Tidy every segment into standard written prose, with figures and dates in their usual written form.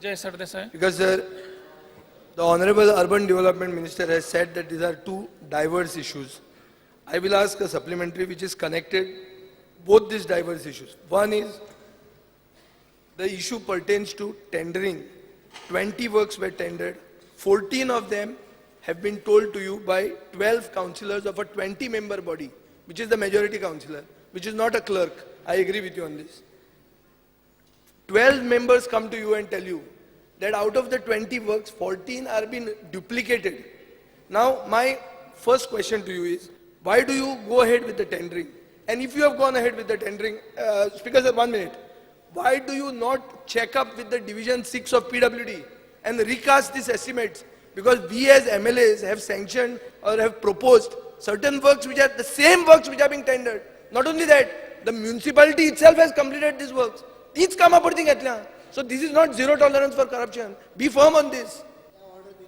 Jay Sardesai. Because the Honorable Urban Development Minister has said that these are two diverse issues. I will ask a supplementary which is connected, both these diverse issues. One is the issue pertains to tendering. 20 works were tendered. 14 of them have been told to you by 12 councillors of a 20-member body, which is the majority councillor, which is not a clerk. I agree with you on this. 12 members come to you and tell you that out of the 20 works, 14 are being duplicated. Now, my first question to you is, why do you go ahead with the tendering? And if you have gone ahead with the tendering, Speaker sir, 1 minute. Why do you not check up with the Division 6 of PWD and recast these estimates? Because we as MLAs have sanctioned or have proposed certain works which are the same works which are being tendered. Not only that, the municipality itself has completed these works. Each kama purti घेतल्या. So this is not zero tolerance for corruption. Be firm on this.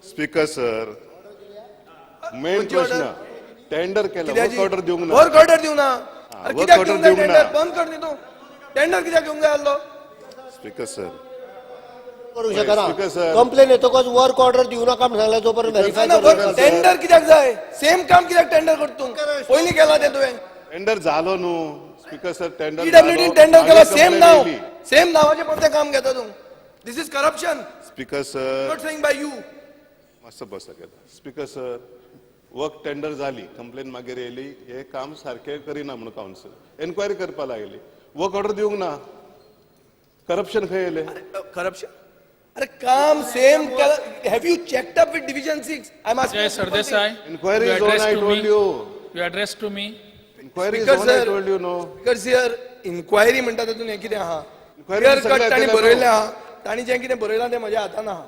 Speaker sir, main प्रश्न tender केलं work order देऊ ना work order देऊ ना अरे work कित्याक order देऊ देऊ ना. टेंडर बंद कर दी तू टेंडर कित्याक घेऊन जायलो स्पीकर सर करू शकना Speaker sir. कंप्लेन येतो का वर्क ऑर्डर देऊ नका म्हणून सांगला जोपर्यंत व्हेरीफाय टेंडर कित्याक जाय सेम काम कित्याक टेंडर करतो पयली केला ते तुवें टेंडर झालो न्हू speaker sir tender PWD tender केला सेम नावाचे परते काम घेता तू this is corruption speaker sir not saying by you must बस स्पीकर सर वर्क टेंडर झाली कंप्लेन मागीर येयली हे काम सारखे करिना म्हणून काउन्सिल एन्क्वायरी करपा लागली वर्क ऑर्डर दिवंक ना करप्शन खंय येयलें करप्शन अरे काम same have you checked up with division 6 I am Jay Sardesai. Inquiry you is on, addressed I to told me. you. You addressed to me. Inquiry is Speaker on, I sir. told you, no. Because here inquiry म्हणटा तातूंत हें कितें आहा Inquiry clear सगळें cut तांणी येतलें बरयलें आहा तांणी जें कितें बरयलां तें म्हज्या हातान आहा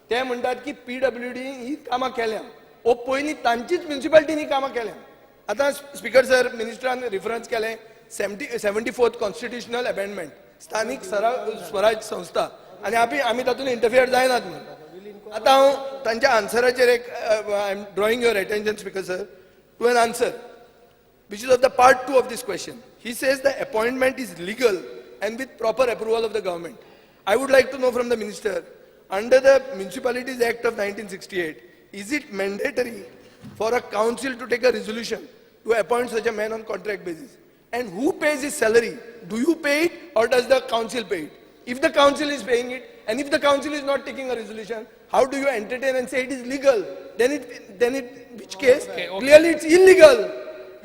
ते म्हणटात की पीडब्ल्यूडी ही कामां केल्या ओ पयलीं तांचीच म्युनिसिपालिटीन ही कामां केल्या आतां स्पीकर सर मिनिस्टरान रिफरन्स केलें 74th कॉन्स्टिट्युशनल अमेंडमेंट स्थानीक स्वराज संस्था आनी आमी तातूंत इंटरफियर जायनात म्हणून आतां हांव तांच्या आन्सराचेर एक I am drawing your attention speaker sir to an answer which is of the part 2 of this question. He says the appointment is legal and with proper approval of the government. I would like to know from the minister, under the Municipalities Act of 1968, is it mandatory for a council to take a resolution to appoint such a man on contract basis? And who pays his salary? Do you pay it or does the council pay it? If the council is paying it and if the council is not taking a resolution, how do you entertain and say it is legal? Then which case? Okay. Clearly it's illegal.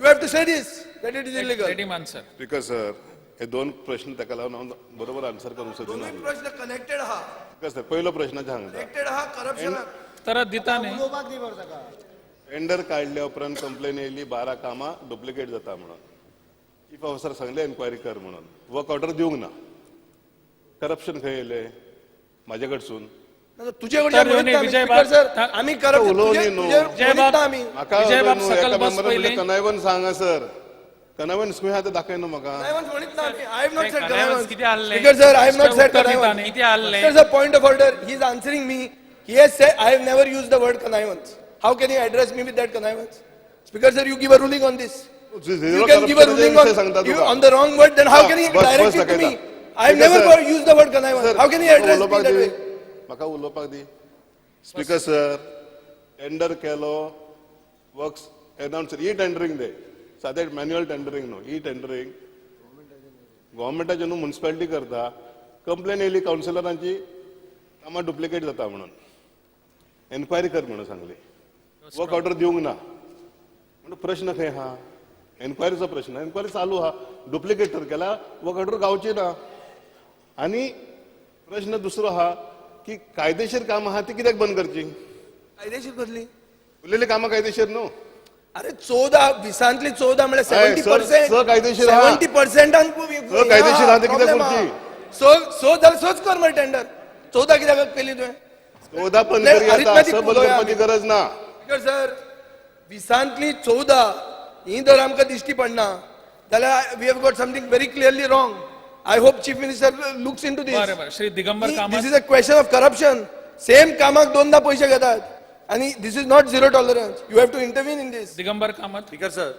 You have to say this, that it is illegal. Let him answer. Speaker sir हे दोन प्रश्न ताका लागून हांव बरोबर answer करूंक सोदिना दोन्ही प्रश्न कनेक्टेड आहा स्पीकर सर पयलो प्रश्न सांगता कनेक्टेड आहा करप्शन तर दिता न्ही उलोवपाक दी बरं ताका टेंडर काढल्या उपरांत कंप्लेन येयली 12 कामां डुप्लिकेट जाता म्हणून चीफ ऑफिसर सांगले एन्क्वायरी कर म्हणून वर्क ऑर्डर दिवंक ना करप्शन खंय येयलें म्हाजे कडसून तुझे तर योनी विजय बाब सर आम्ही उलोवनी न्हू. जय बाब आम्ही म्हाका विजय बाब न्हू, सकल एका बस मेंबरान पयली म्हणलें कनायवन सांगा सर कनायवन खंय आहा तें दाखय न्हू म्हाका कनायवंस म्हणीत ना आम्ही I have not said connivance किती आल्ले? Speaker sir I have not said उत्तर दिता कनायवंस न्ही, किती आल्ले? Speaker sir point of order he is answering me he has said I have never used the word connivance how can you address me with that connivance speaker sir you give a ruling on this zero You can give a करप्शनाचे ruling विशय सांगता तुका on the wrong word. Then how can you bus direct it to दाखयता. me? I have Speaker never sir. used the word connivance. How can you address me उलोवपाक that the. way? म्हाका उलोवपाक दी speaker sir tender केलो works announce e tendering दे सादें manual tendering न्हू e tendering गव्हर्मेंटाचे न्हू municipality करता complain येयली काउन्सिलरांची कामां डुप्लिकेट जाता म्हणून एन्क्वायरी कर म्हणून सांगली वर्क ऑर्डर दिवंक ना म्हणून प्रश्न खंय आहा एन्क्वायरीचो प्रश्न एन्क्वायरी चालू आहा डुप्लिकेट तर केला वर्क ऑर्डर गावची ना आनी प्रश्न दुसरो आहा की कायदेशीर काम आहा ती कित्याक बंद करची कायदेशीर कसली उरलेली कामां कायदेशीर न्हू अरे 14 14 म्हणजे स कायदेशीर आहा. 70% स कायदेशीर आहा ते कित्याक करची सो जाल्यार सोच कर मरे टेंडर 14 कित्याक केली तुवें 14 बंद करी आता Arithmetic स बंद उलोवया करपाची आमी. गरज ना स्पीकर सर 20 ही जर आमकां दिश्टी पडना जाल्यार we have got something very clearly wrong I hope chief minister looks into बरं बरं Shri Digambar this Kamat is a question of corruption same कामाक दोनदा पैसे घेतात आणि this is not zero tolerance you have to intervene in this Digambar Kamat speaker sir